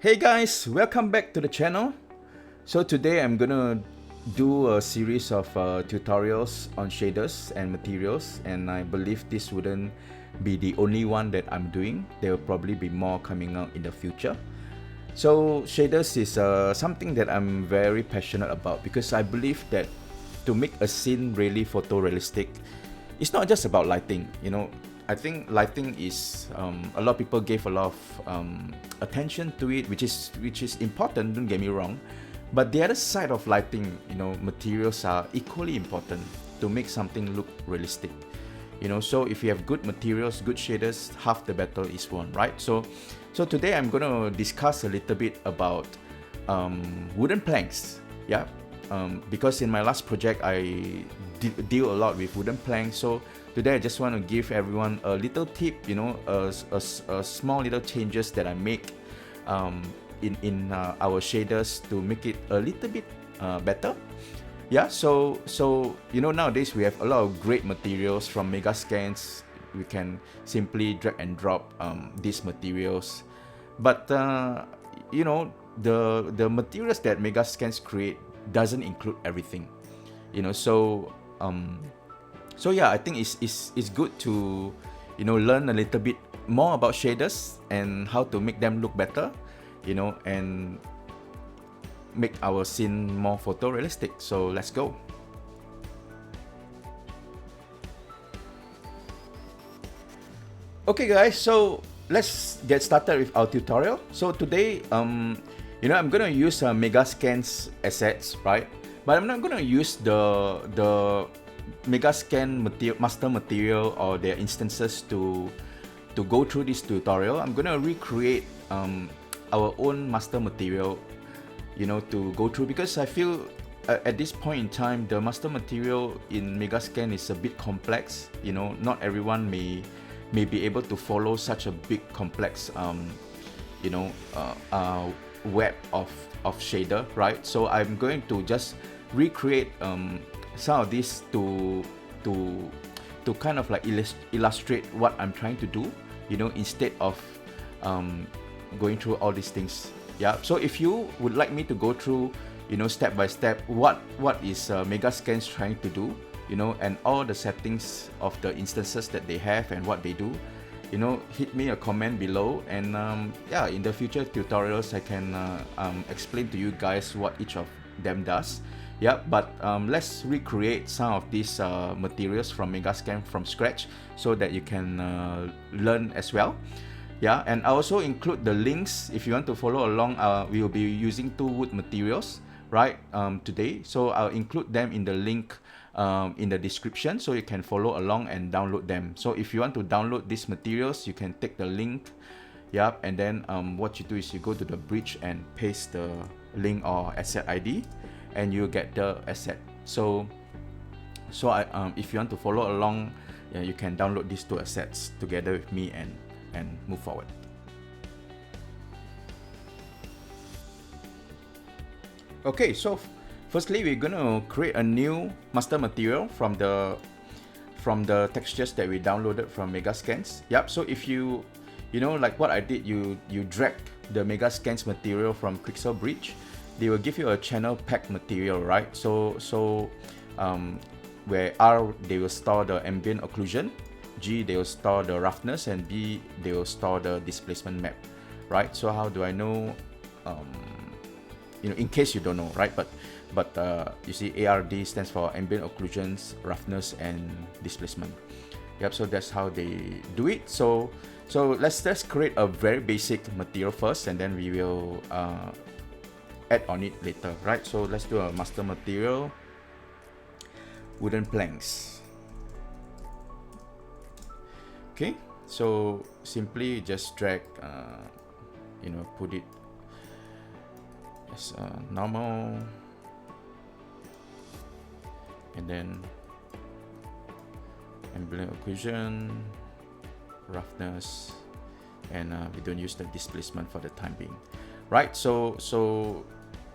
Hey guys, welcome back to the channel. So today I'm gonna do a series of tutorials on shaders and materials, and I believe this wouldn't be the only one that I'm doing. There will probably be more coming out in the future. So shaders is something that I'm very passionate about because I believe that to make a scene really photorealistic, it's not just about lighting. I think lighting is a lot of people gave a lot of attention to it, which is important. Don't get me wrong, but the other side of lighting, materials are equally important to make something look realistic. So if you have good materials, good shaders, half the battle is won, right? So today I'm gonna discuss a little bit about wooden planks. Yeah, because in my last project I deal a lot with wooden planks. So today I just want to give everyone a little tip, a small little changes that I make in our shaders to make it a little bit better. Yeah, so nowadays we have a lot of great materials from megascans. We can simply drag and drop these materials, but the materials that megascans create doesn't include everything. So yeah, I think it's good to learn a little bit more about shaders and how to make them look better, and make our scene more photorealistic. So let's go. Okay guys, so let's get started with our tutorial. So today I'm gonna use megascans assets, right? But I'm not gonna use the megascan master material or their instances to go through this tutorial. I'm gonna recreate our own master material, to go through, because I feel at this point in time the master material in megascan is a bit complex. Not everyone may be able to follow such a big complex web of shader, right? So I'm going to just recreate some of these to kind of like illustrate what I'm trying to do, instead of going through all these things. Yeah, so if you would like me to go through step by step what is megascans trying to do, and all the settings of the instances that they have and what they do, hit me a comment below, and yeah, in the future tutorials I can explain to you guys what each of them does. Yeah, but let's recreate some of these materials from megascan from scratch so that you can learn as well. Yeah, and I also include the links if you want to follow along. We will be using two wood materials, right, today. So I'll include them in the link in the description so you can follow along and download them. So if you want to download these materials, you can take the link. Yep, and then what you do is you go to the bridge and paste the link or asset ID, and you get the asset. So if you want to follow along, yeah, you can download these two assets together with me and move forward. Okay, so firstly we're gonna create a new master material from the textures that we downloaded from megascans. Yep, so if you like what I did, you drag the megascans material from Pixel Bridge, they will give you a channel pack material, right? So where R, they will store the ambient occlusion, G, they will store the roughness, and B, they will store the displacement map, right? So how do I know? In case you don't know, right? But you see, ARD stands for ambient occlusions, roughness, and displacement. Yep, so that's how they do it. So let's create a very basic material first, and then we will add on it later, right? So let's do a master material, wooden planks. Okay, so simply just drag, put it as normal, and then ambient occlusion, roughness, and we don't use the displacement for the time being, right? So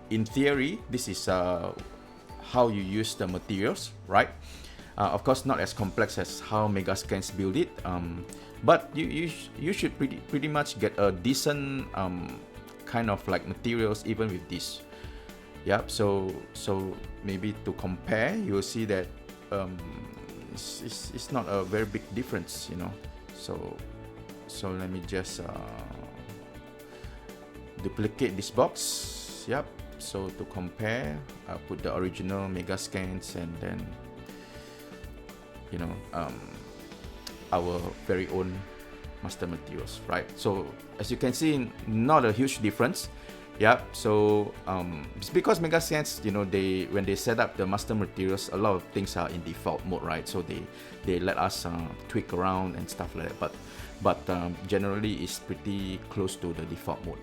in theory, this is how you use the materials, right? Of course, not as complex as how megascans build it, but you should pretty much get a decent kind of like materials even with this. Yep, so maybe to compare, you'll see that it's not a very big difference, you know. So let me just duplicate this box. Yep, so to compare, I'll put the original megascans and then, you know, our very own master materials, right? So as you can see, not a huge difference. Yeah, so it's because megascans, you know, when they set up the master materials, a lot of things are in default mode, right? So they let us tweak around and stuff like that. But generally, it's pretty close to the default mode.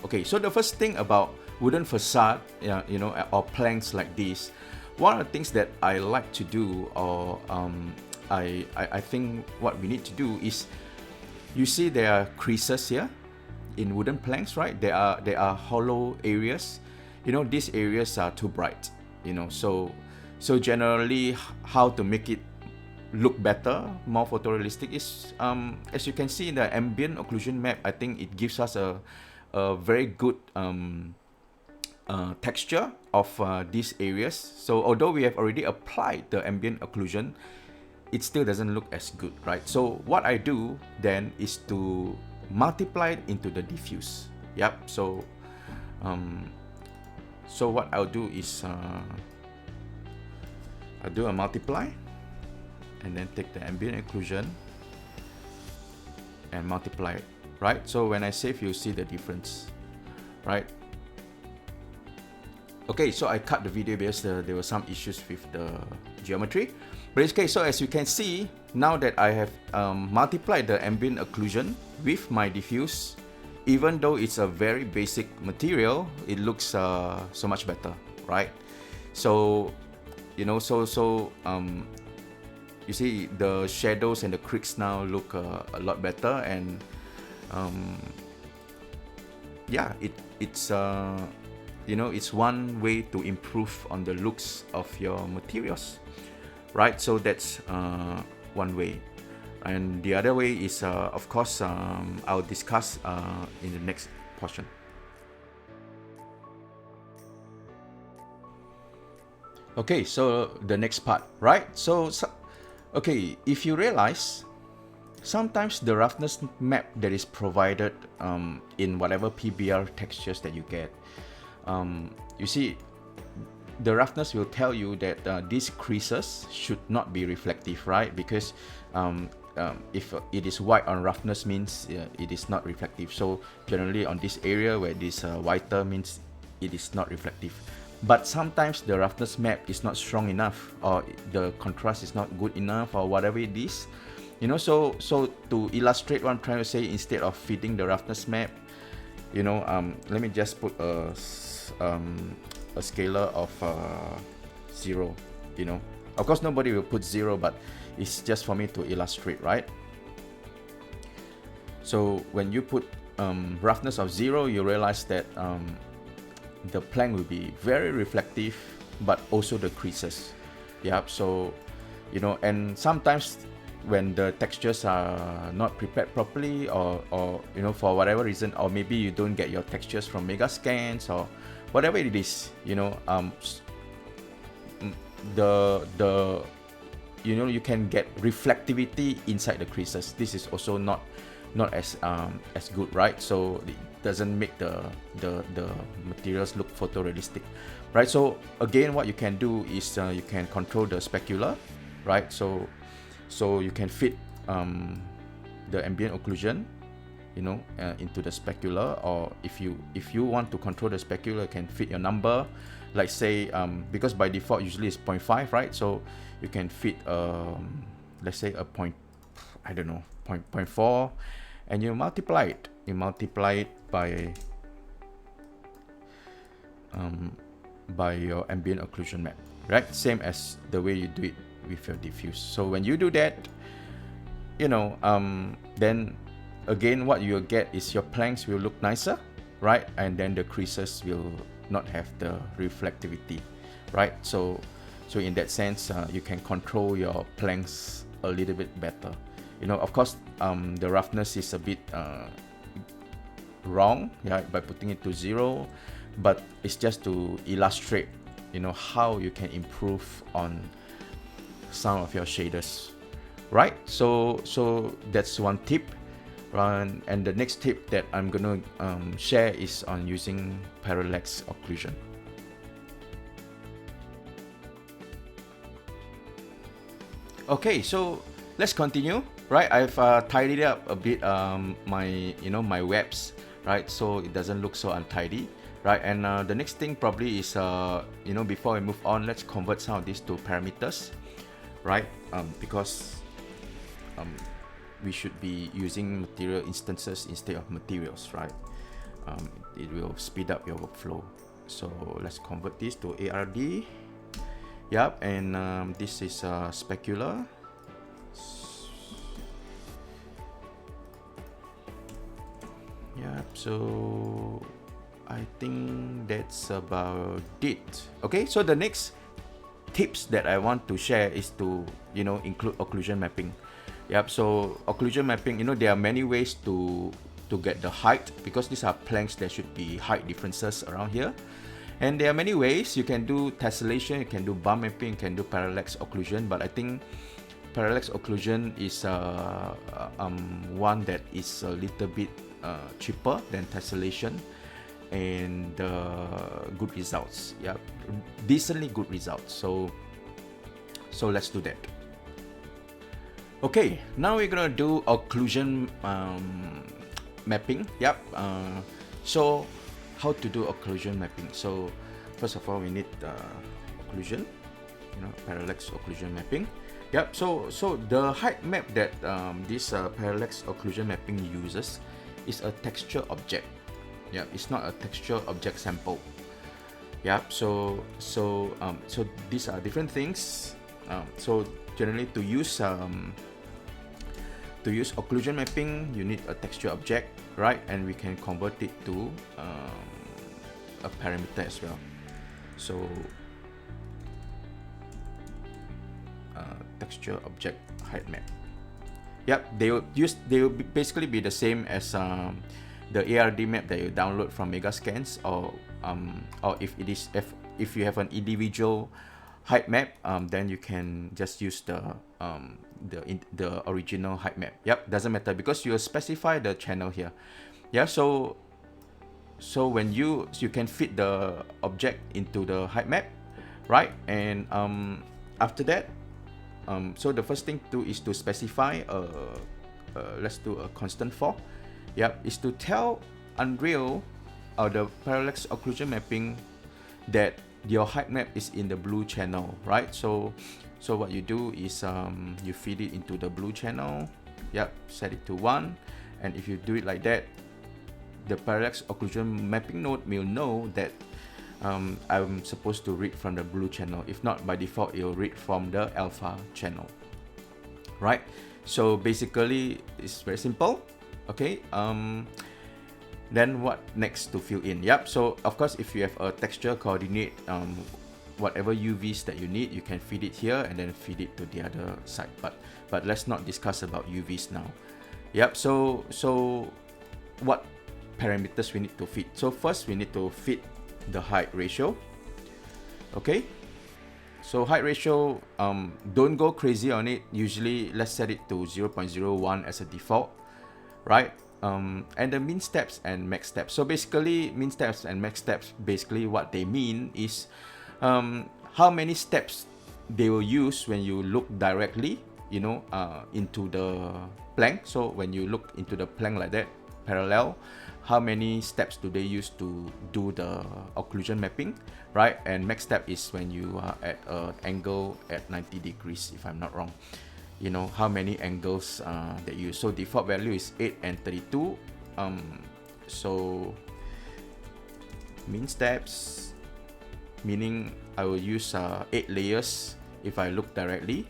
Okay, so the first thing about wooden facade, you know, or planks like this, one of the things that I like to do, or I think what we need to do is, you see there are creases here in wooden planks, right? There are hollow areas. You know, these areas are too bright, you know, so generally how to make it look better, more photorealistic is, as you can see in the ambient occlusion map, I think it gives us a very good texture of these areas. So although we have already applied the ambient occlusion, it still doesn't look as good, right? So what I do then is to multiply it into the diffuse. Yep, so what I'll do is I'll do a multiply and then take the ambient occlusion and multiply it, right? So when I save, you'll see the difference, right? Okay, so I cut the video because there were some issues with the geometry. But okay, so as you can see, now that I have multiplied the ambient occlusion with my diffuse, even though it's a very basic material, it looks so much better, right? So, you know, you see the shadows and the creaks now look a lot better, and yeah, it's you know, it's one way to improve on the looks of your materials, right? So that's one way, and the other way is of course I'll discuss in the next portion. Okay, so the next part, right? So okay, if you realize, sometimes the roughness map that is provided in whatever PBR textures that you get, you see, the roughness will tell you that these creases should not be reflective, right? Because if it is white on roughness, means it is not reflective. So generally on this area where it is whiter, means it is not reflective. But sometimes the roughness map is not strong enough, or the contrast is not good enough, or whatever it is, you know. So to illustrate what I'm trying to say, instead of fitting the roughness map, you know, let me just put a scalar of 0, you know. Of course nobody will put 0, but it's just for me to illustrate, right? So when you put roughness of 0, you realize that the plank will be very reflective, but also the creases. Yeah, so, you know, and sometimes when the textures are not prepared properly, or you know, for whatever reason, or maybe you don't get your textures from megascans or whatever it is, you know, the you know, you can get reflectivity inside the creases. This is also not as good, right? So it doesn't make the materials look photorealistic, right? So again, what you can do is you can control the specular, right? So you can fit the ambient occlusion, you know, into the specular, or if you want to control the specular, you can fit your number, like say because by default usually it's 0.5, right? So you can fit let's say a point, I don't know, 0.4, and you multiply it. You multiply it by your ambient occlusion map, right? Same as the way you do it with your diffuse. So when you do that, you know, then again what you'll get is your planks will look nicer, right? And then the creases will not have the reflectivity, right? So in that sense, you can control your planks a little bit better. You know, of course, the roughness is a bit wrong, yeah, by putting it to 0, but it's just to illustrate, you know, how you can improve on some of your shaders, right? So that's one tip. And the next tip that I'm gonna share is on using parallax occlusion. Okay, so let's continue. Right, I've tidied up a bit my webs, right, so it doesn't look so untidy, right? And the next thing probably is before we move on, let's convert some of these to parameters, right? Because we should be using material instances instead of materials, right? It will speed up your workflow. So let's convert this to ARD. Yep, and this is specular. Yep, so I think that's about it. Okay, so the next tips that I want to share is to include occlusion mapping. Yep, so occlusion mapping, there are many ways to get the height, because these are planks. There should be height differences around here, and there are many ways. You can do tessellation, you can do bump mapping, you can do parallax occlusion, but I think parallax occlusion is one that is a little bit cheaper than tessellation, and good results. Yeah, decently good results. So let's do that. Okay, now we're gonna do occlusion mapping. Yep. So how to do occlusion mapping? So first of all, we need occlusion, parallax occlusion mapping. Yep. So the height map that this parallax occlusion mapping uses is a texture object. Yeah, it's not a texture object sample. Yeah, so these are different things. So generally, to use occlusion mapping, you need a texture object, right? And we can convert it to a parameter as well. So texture object height map. Yep, they will basically be the same as the ARD map that you download from megascans, or if you have an individual height map, then you can just use the original height map. Yep, doesn't matter because you specify the channel here. Yeah, so when you can fit the object into the height map, right? And after that, so the first thing to do is to specify let's do a constant for. Yep, is to tell Unreal or the parallax occlusion mapping that your height map is in the blue channel, right? So what you do is you feed it into the blue channel. Yep, set it to 1, and if you do it like that, the parallax occlusion mapping node will know that I'm supposed to read from the blue channel. If not, by default it will read from the alpha channel, right? So basically it's very simple. Okay, then what next to fill in? Yep, so of course if you have a texture coordinate, whatever UVs that you need, you can feed it here and then feed it to the other side, but let's not discuss about UVs now. Yep, so what parameters we need to fit? So first we need to fit the height ratio. Okay, so height ratio, don't go crazy on it. Usually let's set it to 0.01 as a default, right? And the min steps and max steps. So basically min steps and max steps, basically what they mean is how many steps they will use when you look directly into the plank. So when you look into the plank like that, parallel, how many steps do they use to do the occlusion mapping, right? And max step is when you are at an angle at 90 degrees, if I'm not wrong. How many angles that you use. So default value is 8 and 32. So min steps, meaning I will use 8 layers if I look directly,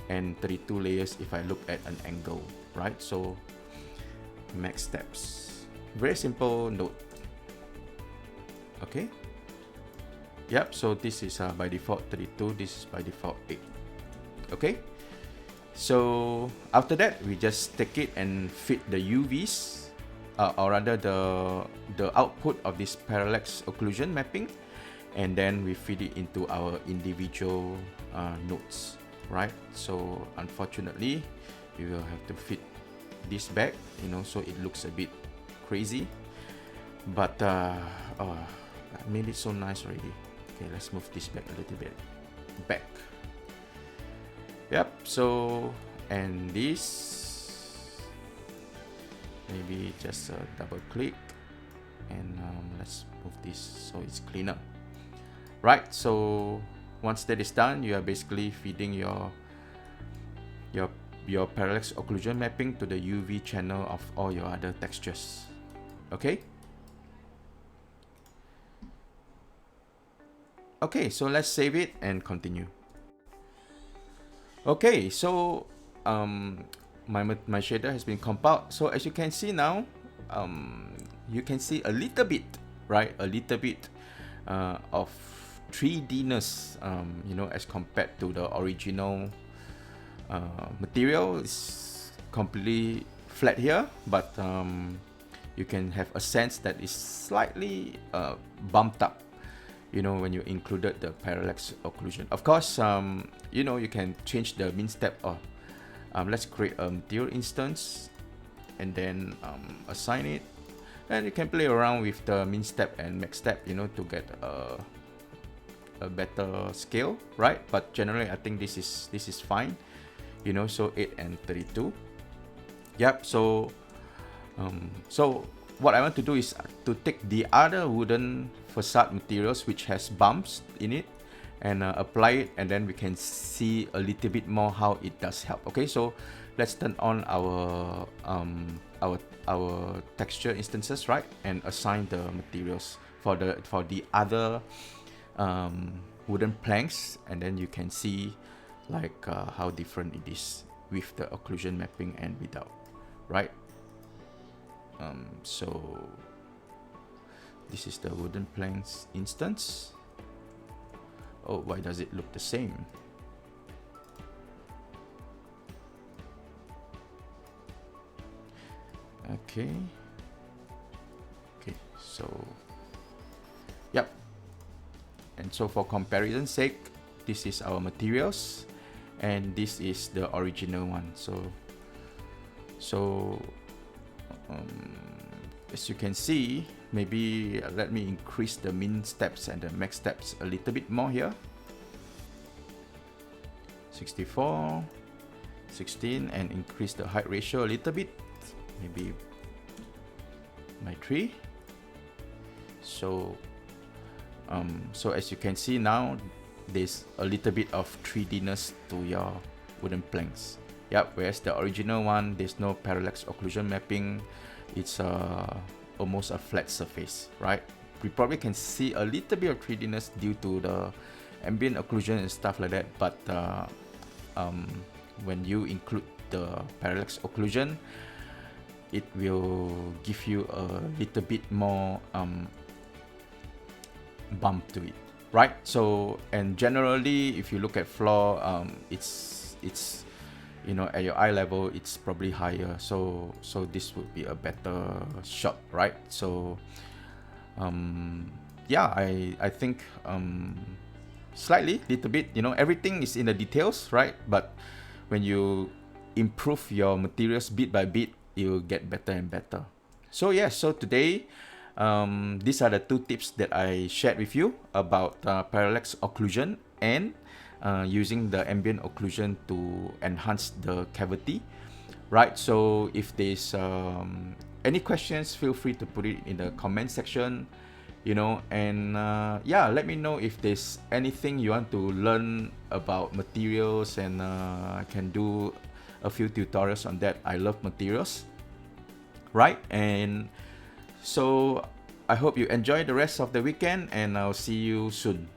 and 32 layers if I look at an angle, right? So max steps, very simple node. Okay, yep, so this is by default 32, this is by default 8. Okay, so after that we just take it and fit the UVs. or rather the output of this parallax occlusion mapping, and then we feed it into our individual nodes, right? So unfortunately, we will have to fit this back, you know, so it looks a bit crazy, but oh, I made it so nice already. Okay, let's move this back a little bit back. Yep. So, and this, maybe just double click, and let's move this so it's cleaner, right? So once that is done, you are basically feeding your parallax occlusion mapping to the UV channel of all your other textures. Okay. Okay, so let's save it and continue. Okay, so my shader has been compiled. So as you can see now, you can see a little bit, right? A little bit of 3D-ness, you know, as compared to the original material. Is completely flat here, but you can have a sense that it's slightly bumped up, you know, when you included the parallax occlusion. Of course, you know, you can change the min step. Or let's create a material instance and then assign it, and you can play around with the min step and max step, you know, to get a better scale, right? But generally, I think this is fine, you know. So 8 and 32. Yep. So so what I want to do is to take the other wooden facade materials which has bumps in it and apply it, and then we can see a little bit more how it does help. Okay, so let's turn on our texture instances, right, and assign the materials for the other wooden planks, and then you can see like how different it is with the occlusion mapping and without, right? So this is the wooden planks instance. Oh, why does it look the same? Okay. Okay, so yep. And so for comparison's sake, this is our materials and this is the original one. So as you can see, maybe let me increase the min steps and the max steps a little bit more here. 64, 16, and increase the height ratio a little bit, maybe by 3. So so as you can see now, there's a little bit of 3D-ness to your wooden planks. Yep, whereas the original one, there's no parallax occlusion mapping. It's almost a flat surface, right? We probably can see a little bit of 3D-ness due to the ambient occlusion and stuff like that, but when you include the parallax occlusion, it will give you a little bit more bump to it, right? So, and generally, if you look at floor, it's you know, at your eye level, it's probably higher. So this would be a better shot, right? So yeah, I think slightly, little bit, you know, everything is in the details, right? But when you improve your materials bit by bit, you'll get better and better. So yeah, so today these are the 2 tips that I shared with you about parallax occlusion and using the ambient occlusion to enhance the cavity, right? So if there's any questions, feel free to put it in the comment section, you know, and yeah, let me know if there's anything you want to learn about materials, and I can do a few tutorials on that. I love materials, right? And so I hope you enjoy the rest of the weekend, and I'll see you soon.